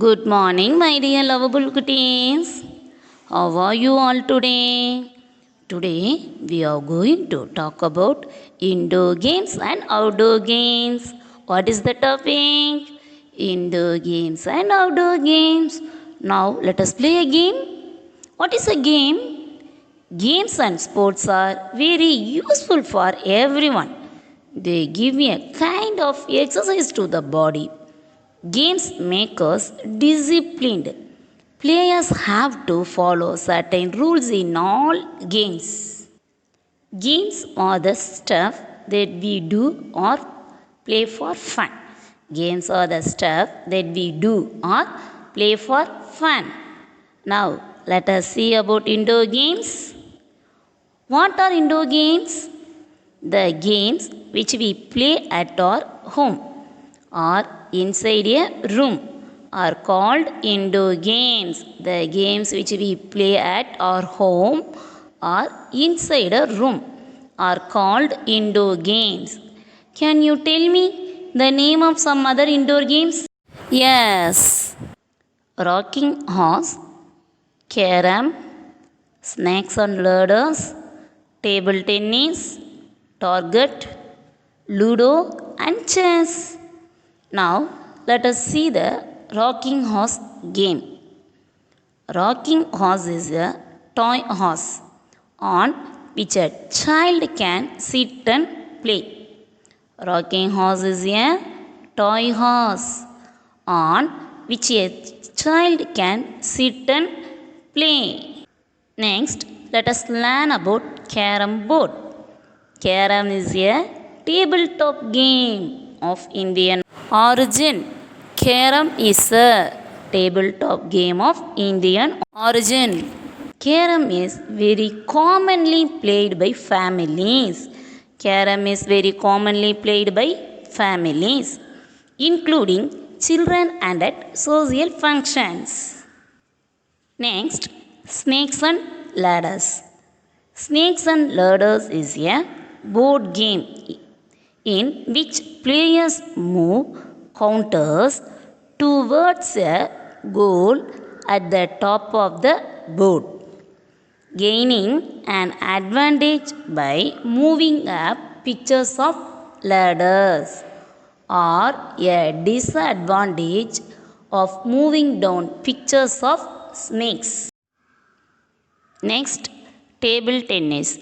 Good morning, my dear lovable cuties. How are you all today? Today we are going to talk about indoor games and outdoor games. What is the topic? Indoor games and outdoor games. Now let us play a game. What is a game? Games and sports are very useful for everyone. They give me a kind of exercise to the body. Games make us disciplined. Players have to follow certain rules in all games. Games are the stuff that we do or play for fun. Games are the stuff that we do or play for fun. Now, let us see about indoor games. What are indoor games? The games which we play at our home or inside a room are called indoor games. The games which we play at our home or inside a room are called indoor games. Can you tell me the name of some other indoor games? Yes. Rocking horse, carom, snakes and ladders, table tennis, target, ludo and chess. Now let us see the rocking horse game. Rocking horse is a toy horse on which a child can sit and play. Rocking horse is a toy horse on which a child can sit and play. Next, let us learn about carom board. Carom is a tabletop game of Indian origin. Carom is a tabletop game of Indian origin. Carom is very commonly played by families. Carom is very commonly played by families, including children and at social functions. Next, snakes and ladders. Snakes and ladders is a board game in which players move counters towards a goal at the top of the board, gaining an advantage by moving up pictures of ladders or a disadvantage of moving down pictures of snakes. Next, table tennis.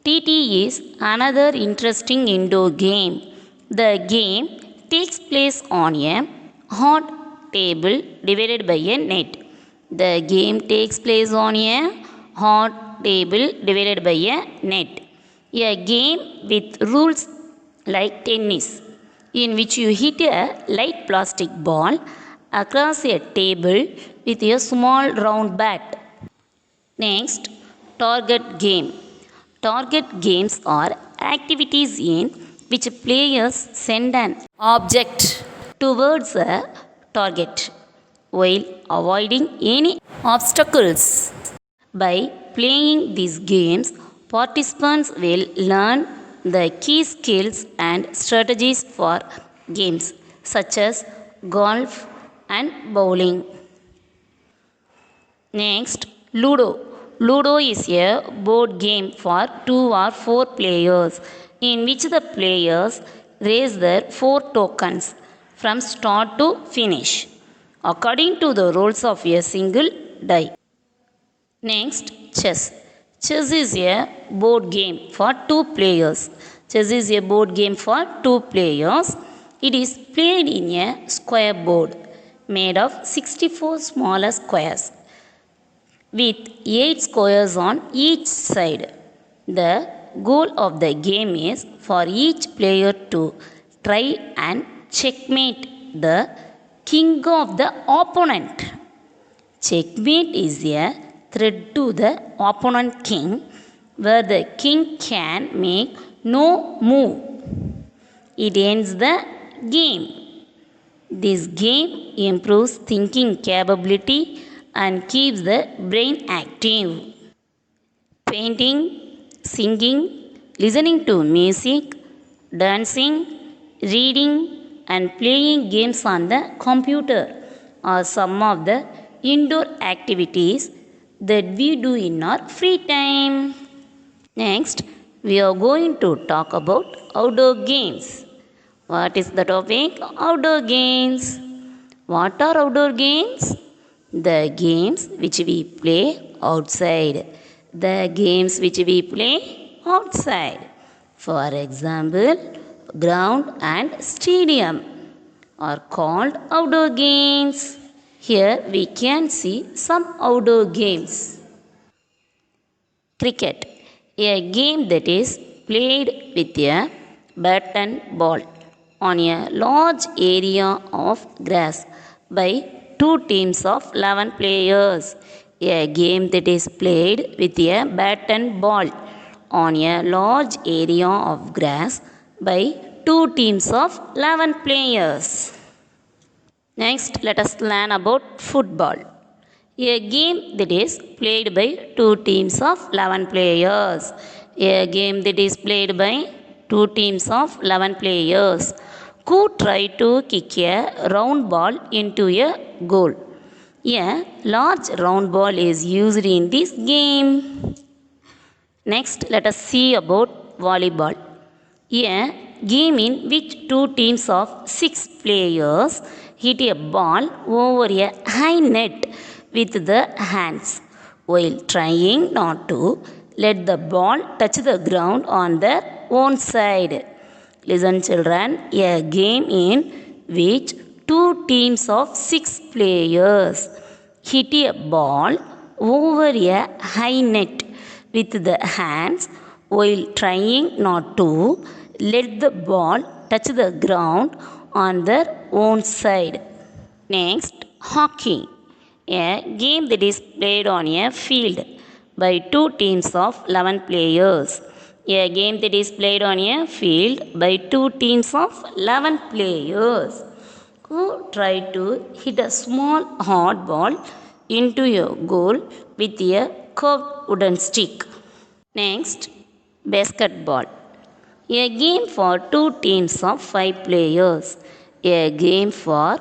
TT is another interesting indoor game. The game takes place on a hard table divided by a net. The game takes place on a hard table divided by a net. A game with rules like tennis, in which you hit a light plastic ball across a table with a small round bat. Next, target game. Target games are activities in which players send an object towards a target while avoiding any obstacles. By playing these games, participants will learn the key skills and strategies for games such as golf and bowling. Next, Ludo. Ludo is a board game for 2 or 4 players in which the players raise their 4 tokens from start to finish according to the rules of a single die. Next, chess. Chess is a board game for 2 players. Chess is a board game for 2 players. It is played in a square board made of 64 smaller squares with 8 squares on each side. The goal of the game is for each player to try and checkmate the king of the opponent. Checkmate is a threat to the opponent king where the king can make no move. It ends the game. This game improves thinking capability and keeps the brain active. Painting, singing, listening to music, dancing, reading, and playing games on the computer are some of the indoor activities that we do in our free time. Next, we are going to talk about outdoor games. What is the topic? Outdoor games. What are outdoor games? The games which we play outside. The games which we play outside. For example, ground and stadium are called outdoor games. Here we can see some outdoor games. Cricket, a game that is played with a bat and ball on a large area of grass by two teams of 11 players. A game that is played with a bat and ball on a large area of grass by two teams of 11 players. Next, let us learn about football. A game that is played by two teams of 11 players. A game that is played by two teams of 11 players who try to kick a round ball into a goal. A large round ball is used in this game. Next, let us see about volleyball. A game in which two teams of 6 players hit a ball over a high net with the hands while trying not to let the ball touch the ground on their own side. Listen, children, a game in which two teams of 6 players hit a ball over a high net with the hands while trying not to let the ball touch the ground on their own side. Next, hockey, a game that is played on a field by two teams of 11 players. A game that is played on a field by two teams of 11 players who try to hit a small hard ball into a goal with a curved wooden stick. Next, basketball, a game for two teams of 5 players. A game for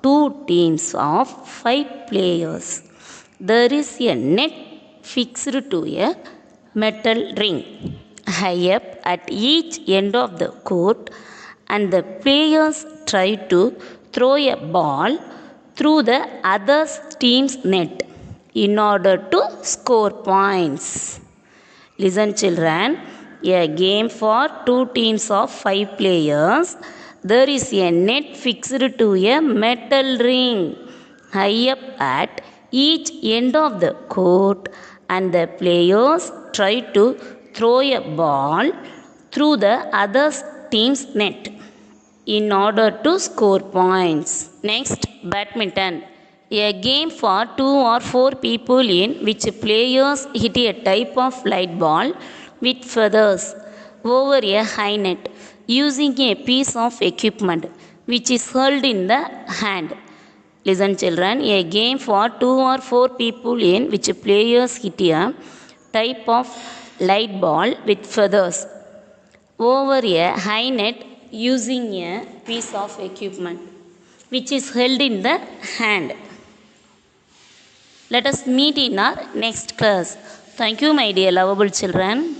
two teams of 5 players. There is a net fixed to a metal ring high up at each end of the court, and the players try to throw a ball through the other team's net in order to score points. Listen, children, a game for two teams of 5 players. There is a net fixed to a metal ring high up at each end of the court, and the players try to throw a ball through the other team's net in order to score points. Next, badminton, a game for 2 or 4 people in which players hit a type of light ball with feathers over a high net using a piece of equipment which is held in the hand. Listen, children, a game for 2 or 4 people in which players hit a type of light ball with feathers over a high net using a piece of equipment which is held in the hand. Let us meet in our next class. Thank you, my dear lovable children.